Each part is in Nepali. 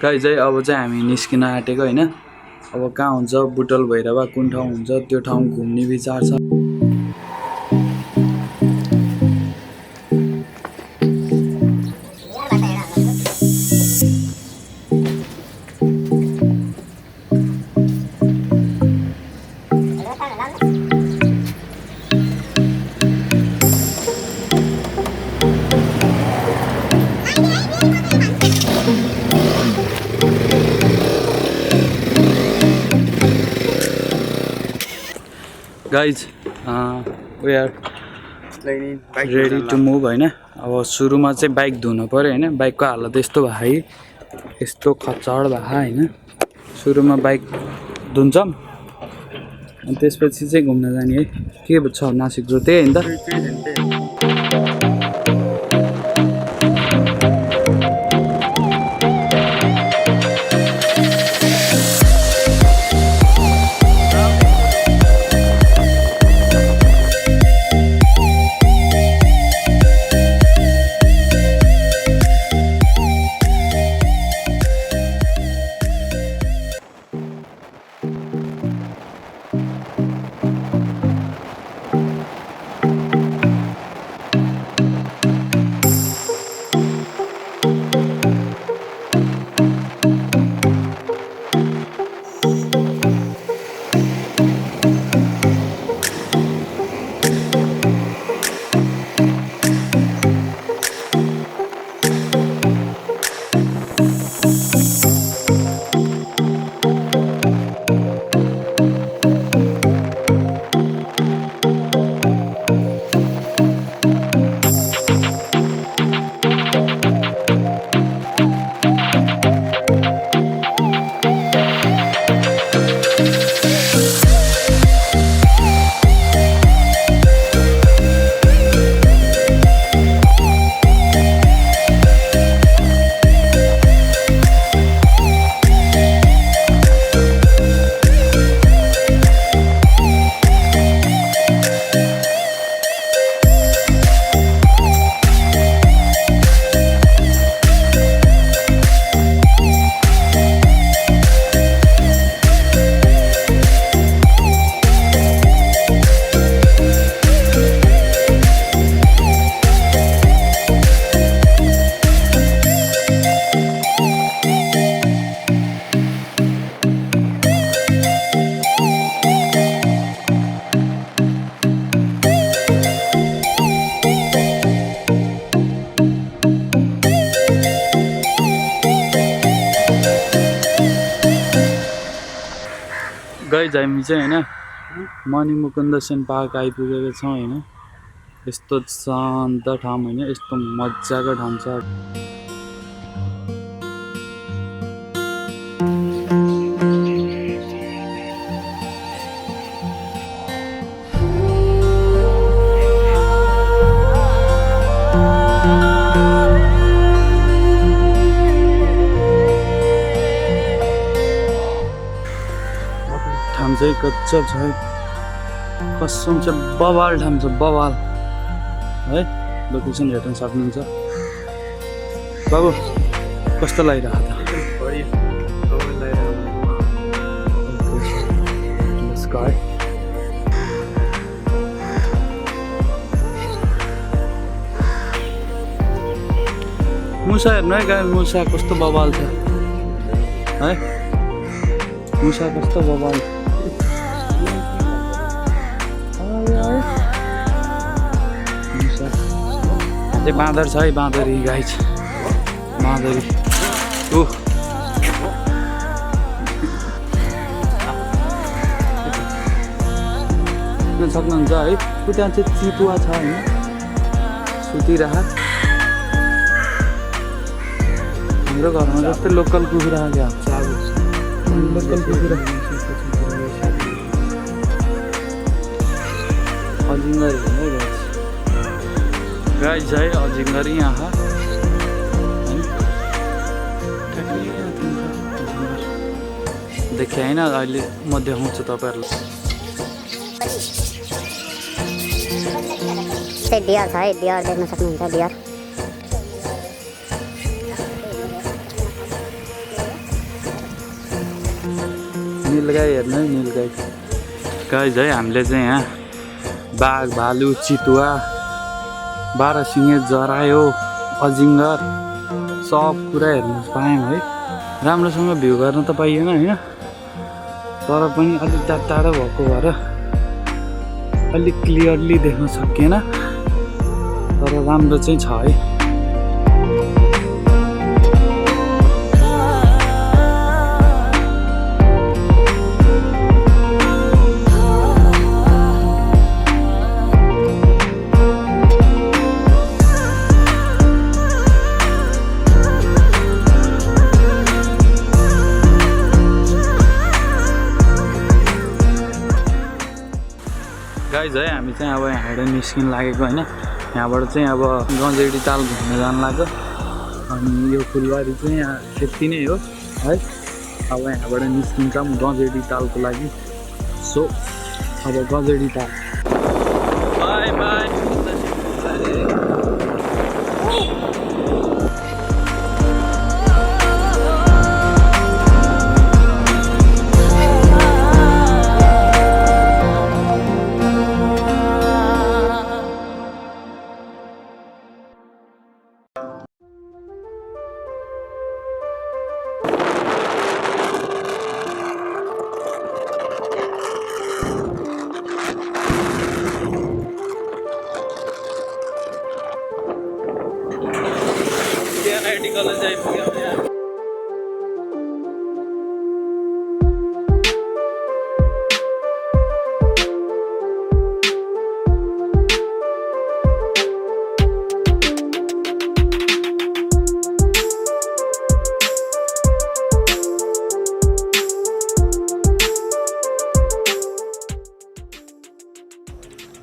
गाइज है अब चाहिँ हामी निस्किन आँटेको हैन। अब कहाँ हुन्छ बुटवल भैरवा कुन ठाउँ हुन्छ त्यो ठाउँ घुम्ने विचार छ। Guys, we are ready to move हैन। अब सुरुमा चाहिँ बाइक धुनु पर्यो हैन। बाइकको हालत यस्तो भाइ यस्तो खच्चड भा हैन। सुरुमा बाइक धुन्छौं अनि त्यसपछि चाहिँ घुम्न जाने है। के छ नासिक जो त्यही हैन त। गाइज हामी चाहिँ हैन मणिमुकुन्दसेन पार्क आइपुगेको छौं हैन। यस्तो शान्त ठाउँ हैन, यस्तो मज्जाको ठाउँ छ। ठाउँ चाहिँ गजब छ है। कसम चाहिँ बवाल ठाउँ छ, बवाल है। लोकेसन हेर्न सक्नुहुन्छ। बाबु कस्तो लागिरहेको त? मुसा हेर्नु है गाई, मुसा कस्तो बवाल छ है। मुसा कस्तो बवाल छ। त्यो बाँदर छ है, बाँदरी गाई छ, बाँदरी। सक्नुहुन्छ है। त्यहाँ चाहिँ चितुवा छ हैन, सुतिरह। हाम्रो घरमा जस्तै लोकल कुखुरा क्या, लोकल कुखुरा। अजिङ्गर है गाइस है, अजिङ्गर यहाँ देखे हैन। अहिले म देखाउँछु तपाईहरुलाई। चाहिँ डियर छ है, डियर देख्न सक्नुहुन्छ। डियर नीलगाई हेर्नु है नीलगाई गाइज है हामीले चाहिँ यहाँ बाघ भालु चितुवा 12 सिङे जरायो अजिङ्गर सब कुरा हेर्नु पायौँ है राम्रोसँग भ्यू गर्न त पाइएन होइन तर पनि अलिक टाढो भएको भएर अलिक क्लियरली देख्न सकिएन तर राम्रो चाहिँ छ है गाइज है हामी चाहिँ अब यहाँबाट निस्किन लागेको होइन यहाँबाट चाहिँ अब गजेडी ताल घुम्न जान लाग्यो अनि यो फुलबारी चाहिँ यहाँ त्यति नै हो है अब यहाँबाट निस्किन्छौँ गजेडी तालको लागि सो अब गजेडी ताल बाई बाई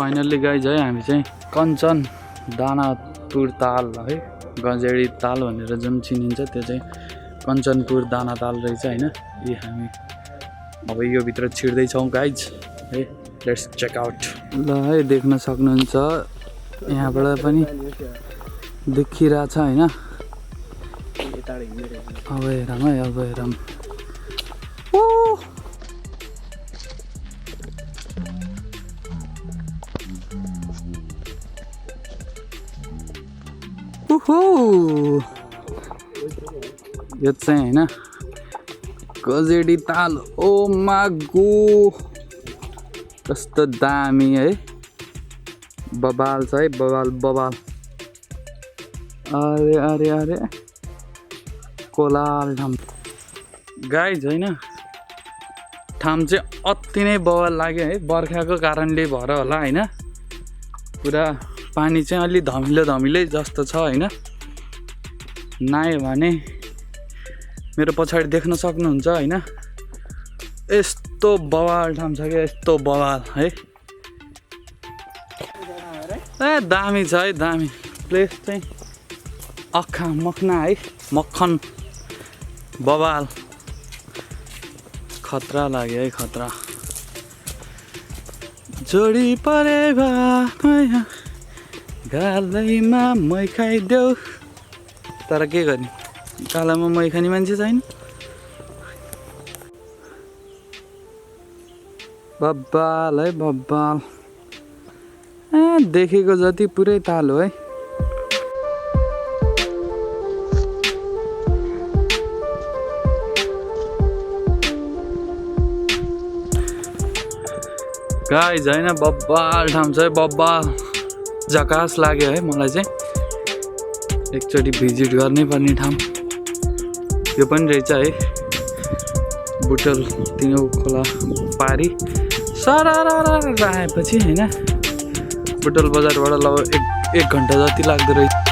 फाइनल्ली गाइज है हामी चाहिँ कञ्चन दानापुर ताल है गजेडी ताल भनेर जुन चिनिन्छ त्यो चाहिँ कञ्चनपुर दाना ताल रहेछ होइन यी हामी अब यो भित्र छिर्दैछौँ गाइज है लेट्स चेक आउट ल है देख्न सक्नुहुन्छ यहाँबाट पनि देखिरहेछ होइन अब हेरौँ है अब हेरौँ यो चाहिँ होइन गजेडी ताल ओ मागो कस्तो दामी है बबाल छ है बबाल बबाल अरे अरे अरे कोलाल ठाम गाइज होइन ठाम चाहिँ अति नै बवाल लाग्यो है बर्खाको कारणले भएर होला होइन पुरा पानी चाहिँ अलि धमिलो धमिलै जस्तो छ होइन नआयो भने मेरो पछाडि देख्न सक्नुहुन्छ होइन यस्तो बवाल ठाउँ छ क्या यस्तो बवाल है ए दामी छ है दामी प्लेस चाहिँ अखा मखना है मक्खन बवाल खतरा लाग्यो है खतरा जोडी परे भा गालैमा मै खाइदेऊ तर के गर्ने कालामा मै खाने मान्छे छैन बब्बाल है बब्बाल देखेको जति पुरै ताल हो है गाइज होइन बब्बाल ठाउँ छ है बब्बाल झकास लाग्यो है मलाई चाहिँ एकचोटि भिजिट गर्नै पर्ने ठाउँ यो पनि रहेछ है बुटल तिनो खोला पारी सरारा आएपछि होइन बुटल बजारबाट लगभग एक घन्टा जति लाग्दो रहेछ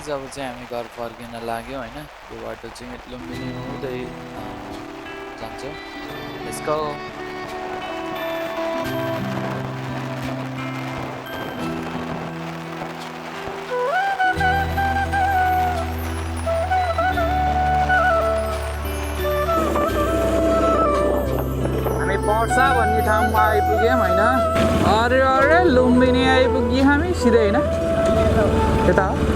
गाइज अब चाहिँ हामी घर फर्किन लाग्यो होइन यो बाटो चाहिँ लुम्बिनी हुँदै जान्छ लेट्स गो हामी पर्सा भन्ने ठाउँमा आइपुग्यौँ होइन अरे अरे लुम्बिनी आइपुग्यौँ हामी सिधै होइन यता हो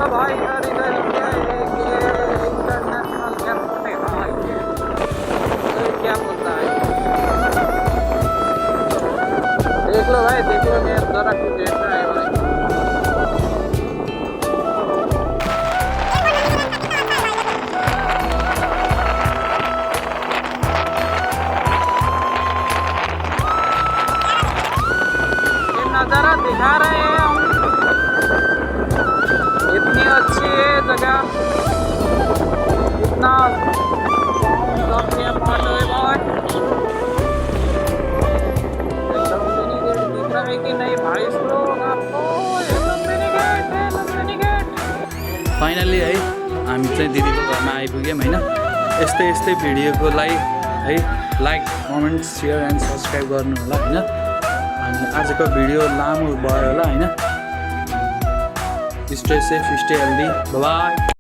भाई इधर इधर इंटरनेशनल एयरपोर्ट है भाई ये क्या बोलता है देख लो भाई देख लो मैं जरा कुछ देख रहा है भाई ये नज़ारा दिखा रहे हैं हम इतनी अच्छी है जगह इतना दिख रहा है कि नहीं भाई आपको फाइनली है हामी चाहिँ दिदीको घरमा आइपुग्यौँ होइन यस्तै यस्तै भिडियोको लागि है like comment share and subscribe गर्नु होला होइन अनि आजको भिडियो लामो भयो होला होइन Stay safe, stay healthy. Bye-bye.